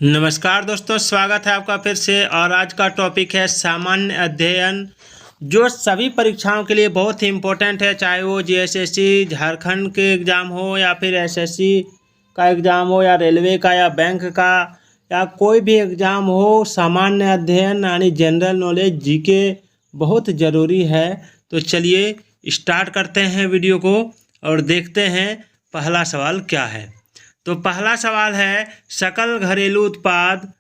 नमस्कार दोस्तों, स्वागत है आपका फिर से। और आज का टॉपिक है सामान्य अध्ययन, जो सभी परीक्षाओं के लिए बहुत ही इम्पोर्टेंट है। चाहे वो जीएसएससी झारखंड के एग्ज़ाम हो या फिर एसएससी का एग्ज़ाम हो या रेलवे का या बैंक का या कोई भी एग्ज़ाम हो, सामान्य अध्ययन यानी जनरल नॉलेज जीके बहुत ज़रूरी है। तो चलिए स्टार्ट करते हैं वीडियो को और देखते हैं पहला सवाल क्या है। तो पहला सवाल है, सकल घरेलू उत्पाद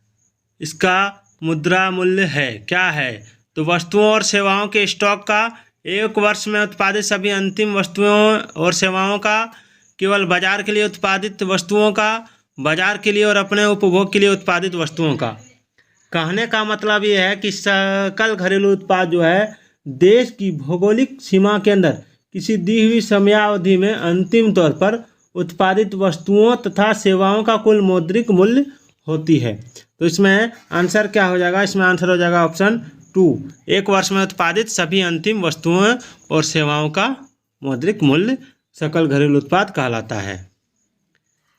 इसका मुद्रा मूल्य है क्या है। तो वस्तुओं और सेवाओं के स्टॉक का एक वर्ष में उत्पादित सभी अंतिम वस्तुओं और सेवाओं का, केवल बाजार के लिए उत्पादित वस्तुओं का, बाजार के लिए और अपने उपभोग के लिए उत्पादित वस्तुओं का। कहने का मतलब ये है कि सकल घरेलू उत्पाद जो है देश की भौगोलिक सीमा के अंदर किसी दी हुई समयावधि में अंतिम तौर पर उत्पादित वस्तुओं तथा सेवाओं का कुल मौद्रिक मूल्य होती है। तो इसमें आंसर क्या हो जाएगा? इसमें आंसर हो जाएगा ऑप्शन 2, एक वर्ष में उत्पादित सभी अंतिम वस्तुओं और सेवाओं का मौद्रिक मूल्य सकल घरेलू उत्पाद कहलाता है।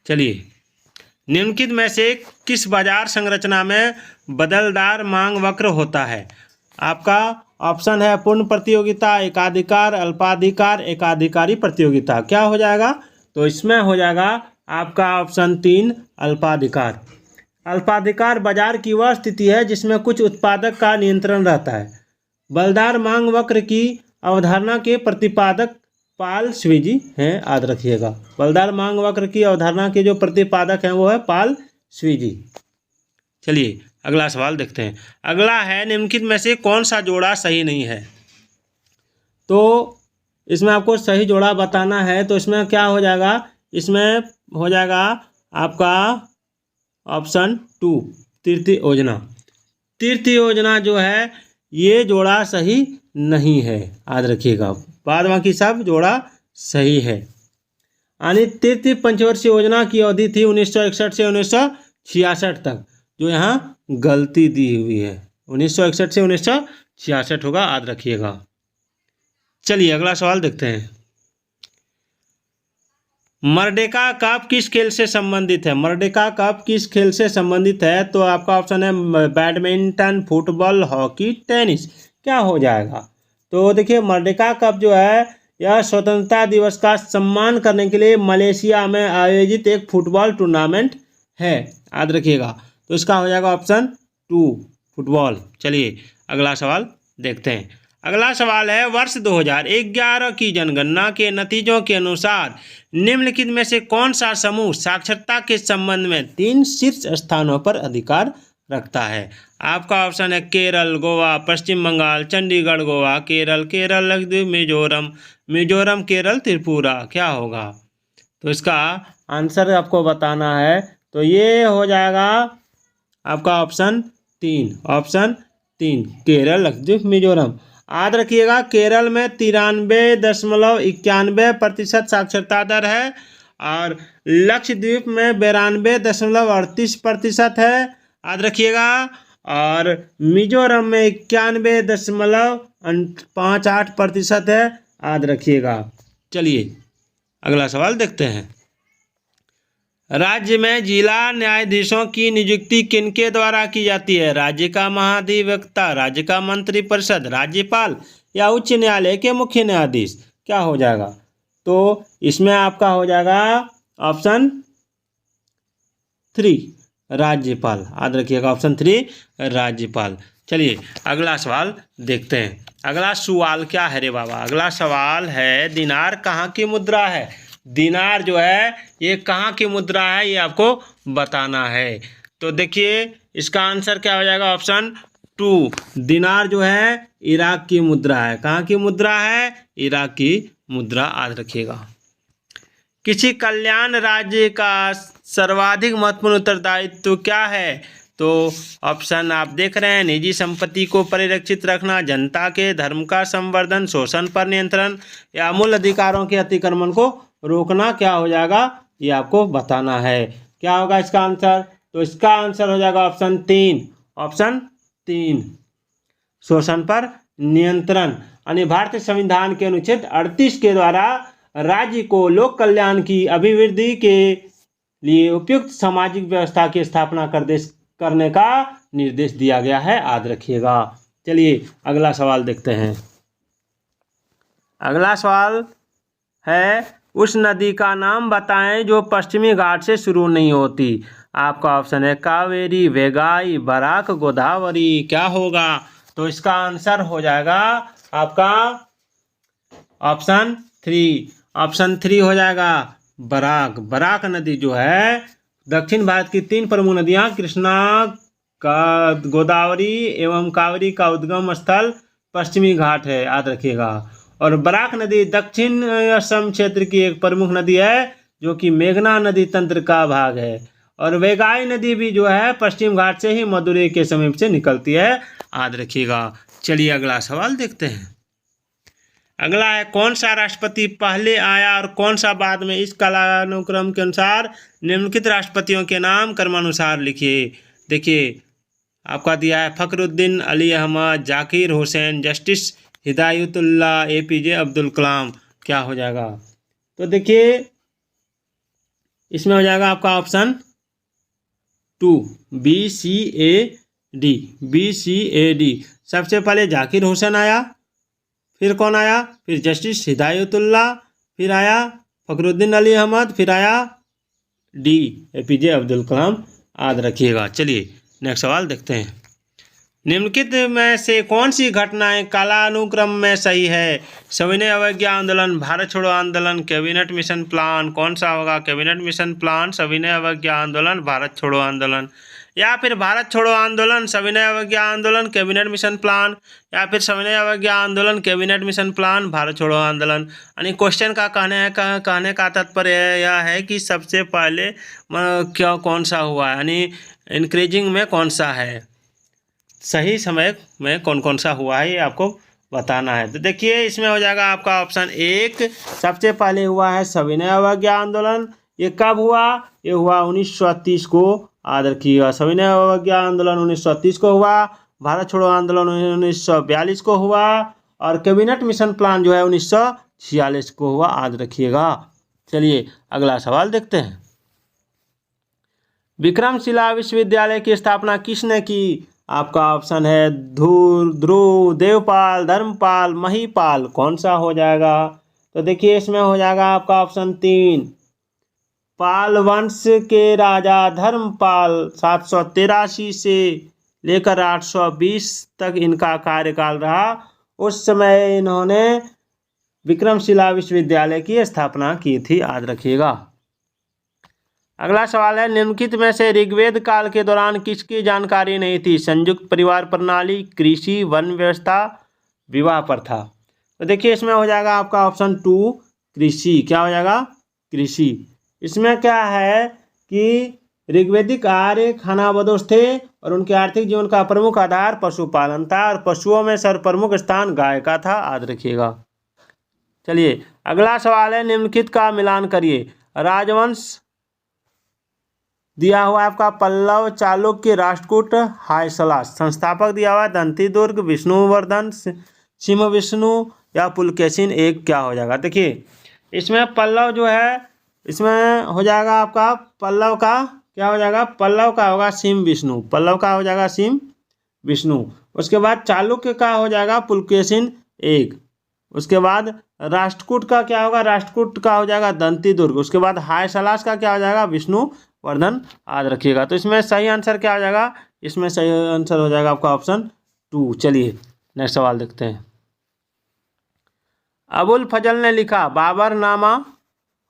चलिए, निम्नलिखित में से किस बाजार संरचना में बदलदार मांग वक्र होता है? आपका ऑप्शन है पूर्ण प्रतियोगिता, एकाधिकार, अल्पाधिकार, एकाधिकारी प्रतियोगिता। क्या हो जाएगा? तो इसमें हो जाएगा आपका ऑप्शन 3, अल्पाधिकार। अल्पाधिकार बाजार की वह स्थिति है जिसमें कुछ उत्पादक का नियंत्रण रहता है। बलदार मांग वक्र की अवधारणा के प्रतिपादक पाल स्वीजी हैं, याद रखिएगा। बलदार मांग वक्र की अवधारणा के जो प्रतिपादक हैं वो है पाल स्वीजी। चलिए अगला सवाल देखते हैं। अगला है, निम्नलिखित में से कौन सा जोड़ा सही नहीं है? तो इसमें आपको सही जोड़ा बताना है। तो इसमें क्या हो जाएगा? इसमें हो जाएगा आपका ऑप्शन 2, तीर्थ योजना। तीर्थ योजना जो है ये जोड़ा सही नहीं है, याद रखिएगा। बाद बाकी सब जोड़ा सही है। यानी तीर्थ पंचवर्षीय योजना की अवधि थी 1961 से 1966 तक, जो यहाँ गलती दी हुई है। 1961 से 1966 होगा, याद रखिएगा। चलिए अगला सवाल देखते हैं। मर्डेका कप किस खेल से संबंधित है? मर्डेका कप किस खेल से संबंधित है? तो आपका ऑप्शन है बैडमिंटन, फुटबॉल, हॉकी, टेनिस। क्या हो जाएगा? तो देखिए, मर्डेका कप जो है यह स्वतंत्रता दिवस का सम्मान करने के लिए मलेशिया में आयोजित एक फुटबॉल टूर्नामेंट है, याद रखिएगा। तो इसका हो जाएगा ऑप्शन 2, फुटबॉल। चलिए अगला सवाल देखते हैं। अगला सवाल है, वर्ष 2011 की जनगणना के नतीजों के अनुसार निम्नलिखित में से कौन सा समूह साक्षरता के संबंध में 3 शीर्ष स्थानों पर अधिकार रखता है? आपका ऑप्शन है केरल, गोवा, पश्चिम बंगाल, चंडीगढ़, गोवा, केरल, केरल, लक्षद्वीप, मिजोरम, मिजोरम, केरल, त्रिपुरा। क्या होगा? तो इसका आंसर आपको बताना है। तो ये हो जाएगा आपका ऑप्शन 3, ऑप्शन 3, केरल, लक्षद्वीप, मिजोरम। याद रखिएगा, केरल में 93.91% साक्षरता दर है और लक्षद्वीप में 92.38% है, याद रखिएगा। और मिजोरम में 91.58% है, याद रखिएगा। चलिए अगला सवाल देखते हैं। राज्य में जिला न्यायाधीशों की नियुक्ति किनके द्वारा की जाती है? राज्य का महाधिवक्ता, राज्य का मंत्रिपरिषद, राज्यपाल या उच्च न्यायालय के मुख्य न्यायाधीश। क्या हो जाएगा? तो इसमें आपका हो जाएगा ऑप्शन 3, राज्यपाल। याद रखिएगा, ऑप्शन 3, राज्यपाल। चलिए अगला सवाल देखते हैं। अगला सवाल क्या है रे बाबा? अगला सवाल है, दिनार कहाँ की मुद्रा है? दिनार जो है ये कहाँ की मुद्रा है, ये आपको बताना है। तो देखिए इसका आंसर क्या हो जाएगा? ऑप्शन 2, दिनार जो है इराक की मुद्रा है। कहाँ की मुद्रा है? इराक की मुद्रा, याद रखिएगा। किसी कल्याण राज्य का सर्वाधिक महत्वपूर्ण उत्तरदायित्व क्या है? तो ऑप्शन आप देख रहे हैं, निजी संपत्ति को परिरक्षित रखना, जनता के धर्म का संवर्धन, शोषण पर नियंत्रण या मूल अधिकारों के अतिक्रमण को रोकना। क्या हो जाएगा? ये आपको बताना है। क्या होगा इसका आंसर? तो इसका आंसर हो जाएगा ऑप्शन 3, ऑप्शन 3, शोषण पर नियंत्रण। यानी भारतीय संविधान के अनुच्छेद 38 के द्वारा राज्य को लोक कल्याण की अभिवृद्धि के लिए उपयुक्त सामाजिक व्यवस्था की स्थापना करने का निर्देश दिया गया है, याद रखिएगा। चलिए अगला सवाल देखते हैं। अगला सवाल है, उस नदी का नाम बताएं जो पश्चिमी घाट से शुरू नहीं होती। आपका ऑप्शन है कावेरी, वेगाई, बराक, गोदावरी। क्या होगा? तो इसका आंसर हो जाएगा आपका ऑप्शन 3। ऑप्शन 3 हो जाएगा बराक। बराक नदी जो है दक्षिण भारत की 3 प्रमुख नदियां कृष्णा का गोदावरी एवं कावेरी का उद्गम स्थल पश्चिमी घाट है, याद रखिएगा। और बराक नदी दक्षिण असम क्षेत्र की एक प्रमुख नदी है जो कि मेघना नदी तंत्र का भाग है। और वेगाई नदी भी जो है पश्चिम घाट से ही मदुरै के समीप से निकलती है, याद रखिएगा। चलिए अगला सवाल देखते हैं। अगला है, कौन सा राष्ट्रपति पहले आया और कौन सा बाद में? इस कालानुक्रम के अनुसार निम्नलिखित राष्ट्रपतियों के नाम क्रमानुसार लिखिए। देखिए आपका दिया है फखरुद्दीन अली अहमद, जाकिर हुसैन, जस्टिस हिदायतुल्लाह, APJ अब्दुल कलाम। क्या हो जाएगा? तो देखिए इसमें हो जाएगा आपका ऑप्शन 2 BCAD। BCAD। सबसे पहले जाकिर हुसैन आया, फिर कौन आया? फिर जस्टिस हिदायतुल्लाह, फिर आया फखरुद्दीन अली अहमद, फिर आया D APJ अब्दुल कलाम, याद रखिएगा। चलिए नेक्स्ट सवाल देखते हैं। निम्नलिखित में से कौन सी घटनाएं कालानुक्रम में सही है? सविनय अवज्ञा आंदोलन, भारत छोड़ो आंदोलन, कैबिनेट मिशन प्लान। कौन सा होगा? कैबिनेट मिशन प्लान, सविनय अवज्ञा आंदोलन, भारत छोड़ो आंदोलन। या फिर भारत छोड़ो आंदोलन, सविनय अवज्ञा आंदोलन, कैबिनेट मिशन प्लान, या फिर सविनय अवज्ञा आंदोलन, कैबिनेट मिशन प्लान, भारत छोड़ो आंदोलन। यानी क्वेश्चन का कहने का तात्पर्य यह है कि सबसे पहले क्या कौन सा हुआ, यानी इंक्रीजिंग में कौन सा है, सही समय में कौन कौन सा हुआ है, ये आपको बताना है। तो देखिए इसमें हो जाएगा आपका ऑप्शन 1, सबसे पहले हुआ है सविनय अवज्ञा आंदोलन। ये कब हुआ? ये हुआ 1930 को, याद रखिएगा। सविनय अवज्ञा आंदोलन 1930 को हुआ, भारत छोड़ो आंदोलन 1942 को हुआ, और कैबिनेट मिशन प्लान जो है 1946 को हुआ, याद रखिएगा। चलिए अगला सवाल देखते हैं। विक्रमशिला विश्वविद्यालय की स्थापना किसने की? आपका ऑप्शन है ध्रुव, देवपाल, धर्मपाल, महीपाल। कौन सा हो जाएगा? तो देखिए इसमें हो जाएगा आपका ऑप्शन 3, पाल वंश के राजा धर्मपाल 783 से लेकर 820 तक इनका कार्यकाल रहा। उस समय इन्होंने विक्रमशिला विश्वविद्यालय की स्थापना की थी, याद रखिएगा। अगला सवाल है, निम्नलिखित में से ऋग्वेद काल के दौरान किसकी जानकारी नहीं थी? संयुक्त परिवार प्रणाली, कृषि, वन व्यवस्था, विवाह प्रथा। तो देखिए इसमें हो जाएगा आपका ऑप्शन 2 कृषि। क्या हो जाएगा? कृषि। इसमें क्या है कि ऋग्वैदिक आर्य खानाबदोश थे और उनके आर्थिक जीवन का प्रमुख आधार पशुपालन था, और पशुओं में सर्वप्रमुख स्थान गाय का था, याद रखिएगा। चलिए अगला सवाल है, निम्नलिखित का मिलान करिए। राजवंश दिया हुआ है आपका पल्लव, चालुक्य, राष्ट्रकूट, हायसला। संस्थापक दिया हुआ है दंतीदुर्ग, विष्णुवर्धन, सिंह विष्णु या पुलकेशिन। एक क्या हो जाएगा? देखिए इसमें पल्लव जो है, इसमें हो जाएगा आपका पल्लव का क्या हो जाएगा? पल्लव का होगा सिंह विष्णु। पल्लव का हो जाएगा सिंह विष्णु। उसके बाद चालुक्य का हो जाएगा पुलकेशिन 1। उसके बाद राष्ट्रकूट का क्या होगा? राष्ट्रकूट का हो जाएगा दंतीदुर्ग। उसके बाद हायसलास का क्या हो जाएगा? विष्णुवर्धन, याद रखिएगा। तो इसमें सही आंसर क्या हो जाएगा? इसमें सही आंसर हो जाएगा आपका ऑप्शन 2। चलिए नेक्स्ट सवाल देखते हैं। अबुल फजल ने लिखा बाबरनामा,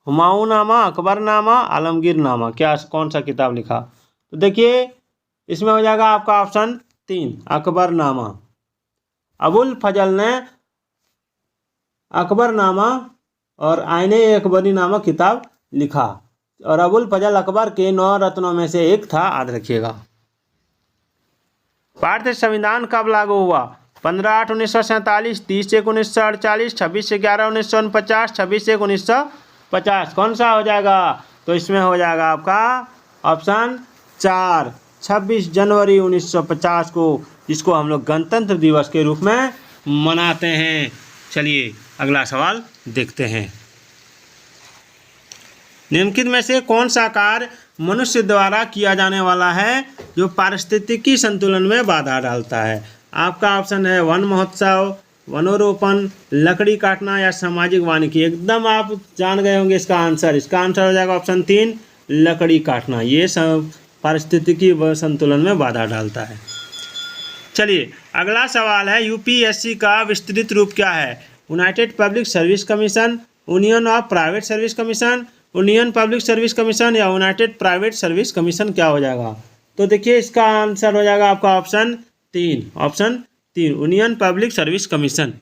हुमायूंनामा, अकबरनामा, आलमगीरनामा। क्या कौन सा किताब लिखा? तो देखिए इसमें हो जाएगा आपका ऑप्शन 3 अकबरनामा। अबुल फजल ने अकबरनामा और आईने अकबरी नामक किताब लिखा, और अबुल फजल अकबर के 9 रत्नों में से एक था, याद रखिएगा। भारतीय संविधान कब लागू हुआ? 15/8/1947, 30/1/1948, 26/11/1949, 26/1/1950। कौन सा हो जाएगा? तो इसमें हो जाएगा आपका ऑप्शन 4 26 जनवरी 1950 को, जिसको हम लोग गणतंत्र दिवस के रूप में मनाते हैं। चलिए अगला सवाल देखते हैं। निम्नलिखित में से कौन सा कार्य मनुष्य द्वारा किया जाने वाला है जो पारिस्थितिकी संतुलन में बाधा डालता है? आपका ऑप्शन है वन महोत्सव, वनोरोपण, लकड़ी काटना या सामाजिक वानिकी। एकदम आप जान गए होंगे इसका आंसर हो जाएगा ऑप्शन 3, लकड़ी काटना। ये पारिस्थितिकी संतुलन में बाधा डालता है। चलिए अगला सवाल है, यूपीएससी का विस्तृत रूप क्या है? United public service commission, union of private service commission, union public service commission या यूनाइटेड प्राइवेट सर्विस कमीशन क्या हो जाएगा? तो देखिए इसका आंसर हो जाएगा आपका option 3 union public service commission.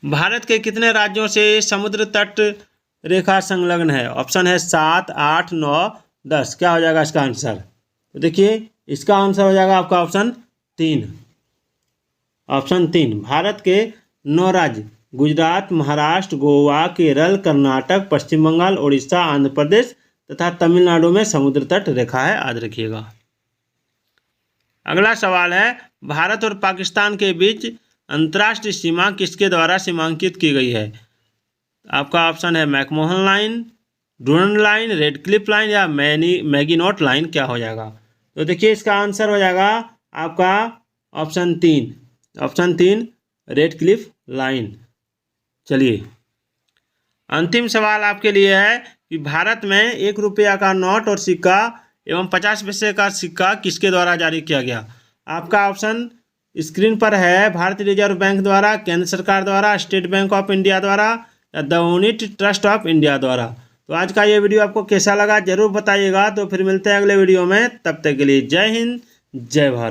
Bharat के कितने राज्यों से समुद्र तट रेखा संलग्न है? ऑप्शन है 7, 8, 9, 10। क्या हो जाएगा इसका आंसर? तो देखिए इसका आंसर हो जाएगा आपका ऑप्शन 3। भारत के 9 राज्य गुजरात, महाराष्ट्र, गोवा, केरल, कर्नाटक, पश्चिम बंगाल, उड़ीसा, आंध्र प्रदेश तथा तमिलनाडु में समुद्र तट रेखा है, याद रखिएगा। अगला सवाल है, भारत और पाकिस्तान के बीच अंतर्राष्ट्रीय सीमा किसके द्वारा सीमांकित की गई है? आपका ऑप्शन है McMahon line, Durand line, red Cliff line या मैगिनोट लाइन। क्या हो जाएगा? तो देखिए इसका आंसर हो जाएगा आपका ऑप्शन 3 रेड क्लिफ लाइन। चलिए अंतिम सवाल आपके लिए है कि भारत में 1 रुपया का नोट और सिक्का एवं 50 पैसे का सिक्का किसके द्वारा जारी किया गया? आपका ऑप्शन स्क्रीन पर है, भारतीय रिजर्व बैंक द्वारा, केंद्र सरकार द्वारा, स्टेट बैंक ऑफ इंडिया द्वारा या the unit trust of India द्वारा। तो आज का ये वीडियो आपको कैसा लगा जरूर बताइएगा। तो फिर मिलते हैं अगले वीडियो में, तब तक के लिए जय हिंद, जय भारत।